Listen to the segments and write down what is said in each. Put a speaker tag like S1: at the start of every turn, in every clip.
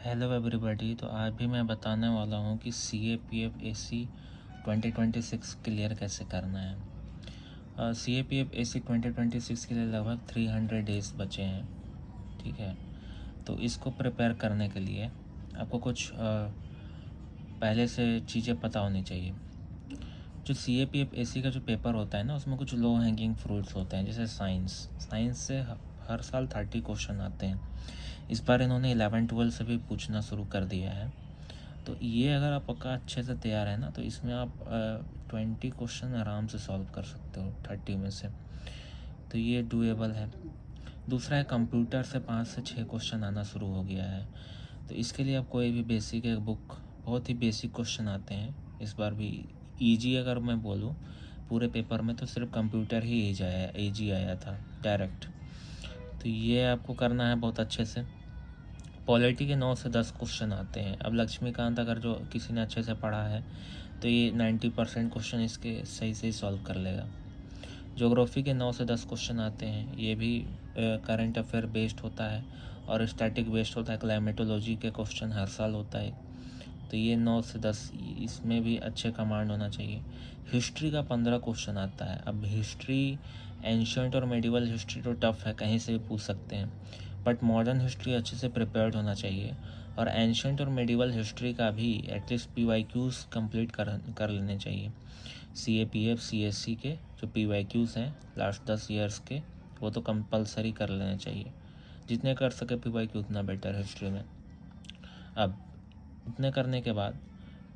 S1: Hello everybody. तो आज भी मैं बताने वाला हूँ कि CAPF AC 2026 क्लियर कैसे करना है। CAPF AC 2026 के लिए लगभग 300 डेज़ बचे हैं। ठीक है, तो इसको प्रिपेयर करने के लिए आपको कुछ पहले से चीज़ें पता होनी चाहिए। जो CAPF AC का जो पेपर होता है ना, उसमें कुछ लो हैंगिंग फ्रूट्स होते हैं, जैसे साइंस से हर साल 30 क्वेश्चन आते हैं। इस बार इन्होंने 11-12 से भी पूछना शुरू कर दिया है। तो ये अगर आपका अच्छे से तैयार है ना, तो इसमें आप 20 क्वेश्चन आराम से सॉल्व कर सकते हो 30 में से। तो ये डूएबल है। दूसरा है, कंप्यूटर से 5 से 6 क्वेश्चन आना शुरू हो गया है। तो इसके लिए आप कोई भी बेसिक एक बुक, बहुत ही बेसिक क्वेश्चन आते हैं इस बार भी। ईजी अगर मैं बोलूँ पूरे पेपर में, तो सिर्फ कंप्यूटर ही ईजी आया था डायरेक्ट। तो ये आपको करना है बहुत अच्छे से। पॉलिटी के 9 से 10 क्वेश्चन आते हैं। अब लक्ष्मीकांत अगर जो किसी ने अच्छे से पढ़ा है तो ये 90% क्वेश्चन इसके सही से सॉल्व कर लेगा। ज्योग्राफी के 9 से 10 क्वेश्चन आते हैं। ये भी करंट अफेयर बेस्ड होता है और स्टैटिक बेस्ड होता है। क्लाइमेटोलॉजी के क्वेश्चन हर साल होता है। तो ये 9 से 10, इसमें भी अच्छे कमांड होना चाहिए। हिस्ट्री का 15 क्वेश्चन आता है। अब हिस्ट्री, एंशियंट और मेडिवल हिस्ट्री तो टफ है, कहीं से भी पूछ सकते हैं, बट मॉडर्न हिस्ट्री अच्छे से प्रिपेयर्ड होना चाहिए। और एंशियंट और मेडिवल हिस्ट्री का भी एटलीस्ट PYQs कंप्लीट कर लेने चाहिए। CAPF CSC के जो PYQs हैं लास्ट 10 ईयर्स के, वो तो कंपलसरी कर लेने चाहिए। जितने कर सके PYQ उतना बेटर हिस्ट्री में। अब इतने करने के बाद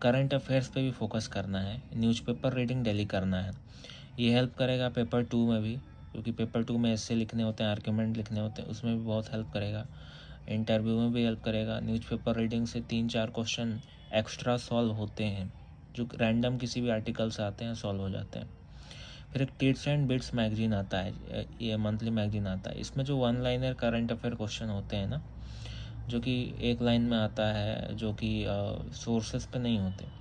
S1: करंट अफेयर्स पे भी फोकस करना है। न्यूज़पेपर रीडिंग डेली करना है। ये हेल्प करेगा पेपर 2 में भी, क्योंकि पेपर 2 में ऐसे लिखने होते हैं, आर्ग्यूमेंट लिखने होते हैं, उसमें भी बहुत हेल्प करेगा। इंटरव्यू में भी हेल्प करेगा। न्यूज़पेपर रीडिंग से 3-4 क्वेश्चन एक्स्ट्रा सॉल्व होते हैं, जो रैंडम किसी भी आर्टिकल से आते हैं, सॉल्व हो जाते हैं। फिर एक टिप्स एंड बिट्स मैगजीन आता है, ये मंथली मैगजीन आता है। इसमें जो 1 लाइनर करंट अफेयर क्वेश्चन होते हैं ना, जो कि एक लाइन में आता है, जो कि सोर्सेस पे नहीं होते,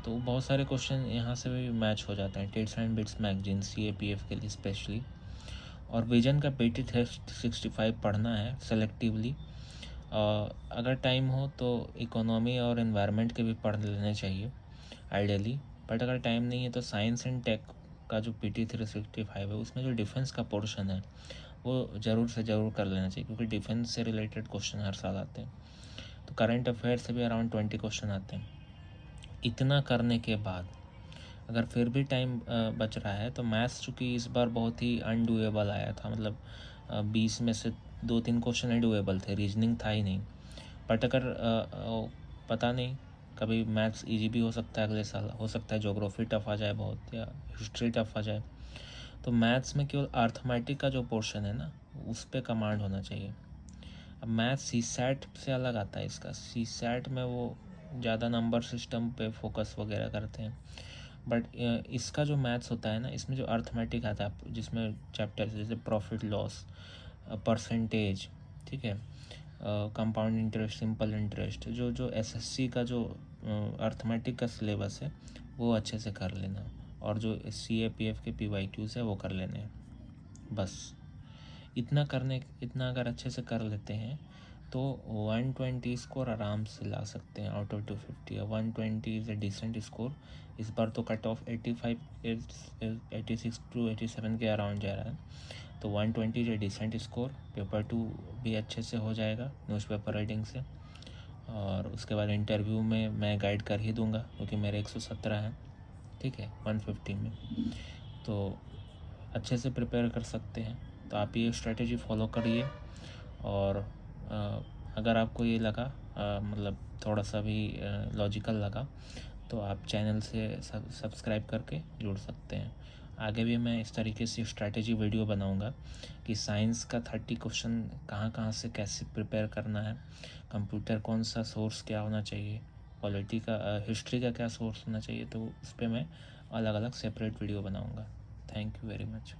S1: तो बहुत सारे क्वेश्चन यहाँ से भी मैच हो जाते हैं। Tips and bits magazine CAPF के लिए स्पेशली। और विजन का PT 365 पढ़ना है सेलेक्टिवली। अगर टाइम हो तो इकोनॉमी और एनवायरनमेंट के भी पढ़ लेने चाहिए आइडियली। बट अगर टाइम नहीं है तो साइंस एंड टेक का जो PT 365 है, उसमें जो डिफेंस का पोर्शन है वो ज़रूर से ज़रूर कर लेना चाहिए, क्योंकि डिफेंस से रिलेटेड क्वेश्चन हर साल आते हैं। तो करंट अफेयर से भी अराउंड 20 क्वेश्चन आते हैं। इतना करने के बाद अगर फिर भी टाइम बच रहा है, तो मैथ्स चूँकि इस बार बहुत ही अनडूएबल आया था, मतलब 20 में से 2-3 क्वेश्चन ही डूएबल थे, रीजनिंग था ही नहीं। बट अगर पता नहीं, कभी मैथ्स इजी भी हो सकता है अगले साल, हो सकता है ज्योग्राफी टफ आ जाए बहुत, या हिस्ट्री टफ आ जाए। तो मैथ्स में केवल अर्थमेटिक का जो पोर्शन है ना, उस पर कमांड होना चाहिए। अब मैथ्स CSAT से अलग आता है इसका। CSAT में वो ज़्यादा नंबर सिस्टम पे फोकस वगैरह करते हैं, बट इसका जो मैथ्स होता है ना, इसमें जो अर्थमेटिक आता है, जिसमें चैप्टर जैसे प्रॉफिट लॉस, परसेंटेज, ठीक है, कंपाउंड इंटरेस्ट, सिंपल इंटरेस्ट, जो SSC का जो अर्थमेटिक का सिलेबस है, वो अच्छे से कर लेना। और जो CAPF के PYQs है वो कर लेने हैं। बस इतना अगर अच्छे से कर लेते हैं तो 120 स्कोर आराम से ला सकते हैं out of 250। 120 is a decent score. इस बार तो कट ऑफ 86 to 87 के अराउंड जा रहा है, तो 120 is a decent score. Paper 2 भी अच्छे से हो जाएगा न्यूज़पेपर राइटिंग से। और उसके बाद इंटरव्यू में मैं गाइड कर ही दूंगा, क्योंकि मेरे 117 हैं, ठीक है, 150 में, तो अच्छे से प्रिपेयर कर सकते हैं। तो आप ये स्ट्रेटेजी फॉलो करिए। और अगर आपको ये लगा, मतलब थोड़ा सा भी लॉजिकल लगा, तो आप चैनल से सब्सक्राइब करके जुड़ सकते हैं। आगे भी मैं इस तरीके से स्ट्रैटेजी वीडियो बनाऊंगा कि साइंस का 30 क्वेश्चन कहाँ कहाँ से कैसे प्रिपेयर करना है, कंप्यूटर कौन सा सोर्स क्या होना चाहिए, पॉलिटी का, हिस्ट्री का क्या सोर्स होना चाहिए। तो उस पर मैं अलग अलग सेपरेट वीडियो बनाऊंगा। Thank you very much.